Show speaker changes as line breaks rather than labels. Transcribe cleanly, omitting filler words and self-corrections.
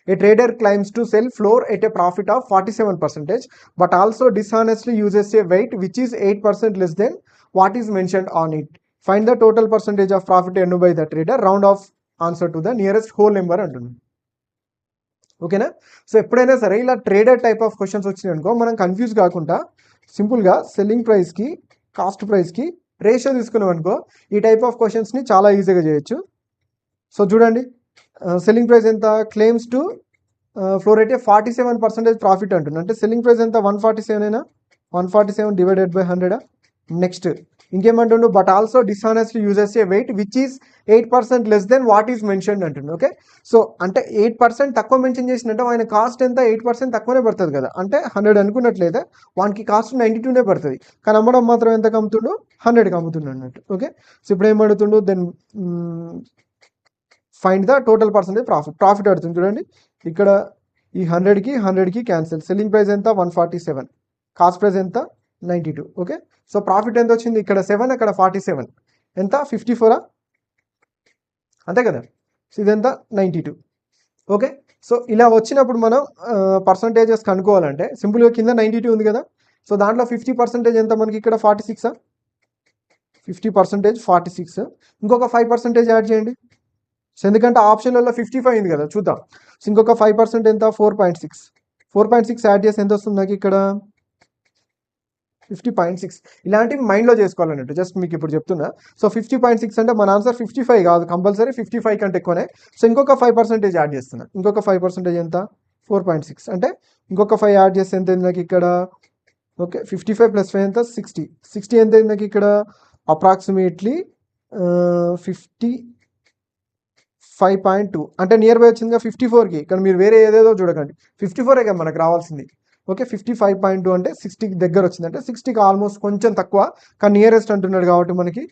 A trader claims to sell flour at a profit of 47%, but also dishonestly uses a weight which is 8% less than what is mentioned on it. Find the total percentage of profit earned by the trader. Round off answer to the nearest whole number అంటుంది. ఓకేనా. So ఎప్పుడైనా సరే ఇలా trader type of questions వచ్చినాయి అనుకో, మనం confuse కాకుండా సింపుల్గా సెల్లింగ్ ప్రైస్కి కాస్ట్ ప్రైస్కి రేషియో తీసుకున్నాం అనుకో, ఈ టైప్ ఆఫ్ క్వశ్చన్స్ని చాలా ఈజీగా చేయొచ్చు. సో చూడండి, సెల్లింగ్ ప్రైస్ ఎంత, claims to flour rate 47% profit అంటుంది. అంటే సెల్లింగ్ ప్రైస్ ఎంత 147 అయినా, 147 డివైడెడ్ బై 100. నెక్స్ట్ ఇంకేమంటుండు, but also dishonestly uses a weight which is 8% less than what is mentioned అంటుంది. ఓకే, సో అంటే 8% తక్కువ మెన్షన్ చేసినట్టు ఆయన కాస్ట్ ఎంత 8% తక్కువనే పడుతుంది కదా, అంటే 100 అనుకున్నట్లయితే వానికి కాస్ట్ 92నే పడుతుంది, కానీ అమ్మడం మాత్రం ఎంతకు అమ్ముతుండు, 100కి అమ్ముతుండు అన్నట్టు. ఓకే, సో ఇప్పుడు ఏం అడుగుతుండు, then find the total percentage profit అడుగుతుంది. చూడండి ఇక్కడ ఈ 100కి క్యాన్సిల్. సెల్లింగ్ ప్రైస్ ఎంత 147, కాస్ట్ ప్రైస్ ఎంత 92. ఓకే, సో ప్రాఫిట్ ఎంత వచ్చింది, ఇక్కడ 7 అక్కడ 47, ఎంత 54, అంతే కదా. సో ఇదెంత 92. ఓకే, సో ఇలా వచ్చినప్పుడు మనం పర్సంటేజెస్ కనుక్కోవాలంటే సింపుల్గా కింద 92 ఉంది కదా, సో దాంట్లో 50% ఎంత మనకి ఇక్కడ 46, 50% 46, ఇంకొక 5% యాడ్ చేయండి. సో ఎందుకంటే ఆప్షన్లలో 55 ఉంది కదా, చూద్దాం. సో ఇంకొక 5% ఎంత 4.6 యాడ్ చేసి ఎంత వస్తుంది నాకు ఇక్కడ 50.6. ఇలాంటివి మైండ్లో చేసుకోవాలన్నట్టు, జస్ట్ మీకు ఇప్పుడు చెప్తున్నా. సో 50.6 అంటే మన ఆన్సర్ 55 కాదు, కంపల్సరీ 55 కంటే ఎక్కువనే. సో ఇంకొక 5% యాడ్ చేస్తున్నా, ఇంకొక 5% ఎంత 4.6, అంటే ఇంకొక 5 యాడ్ చేస్తే ఎంత నాకు ఇక్కడ. ఓకే, 55 + 5 ఎంత 60 ఎంత నాకు ఇక్కడ అప్రాక్సిమేట్లీ 55.2, అంటే నియర్ బై వచ్చిందిగా 54కి. ఇక్కడ మీరు వేరే ఏదేదో చూడకండి, 54 కదా మనకు రావాల్సింది. ఓకే, 55.2 అంటే 60కి దగ్గర వచ్చింది, అంటే 60కి ఆల్మోస్ట్ కొంచెం తక్కువ, కానీ నియరెస్ట్ అంటున్నాడు కాబట్టి మనకి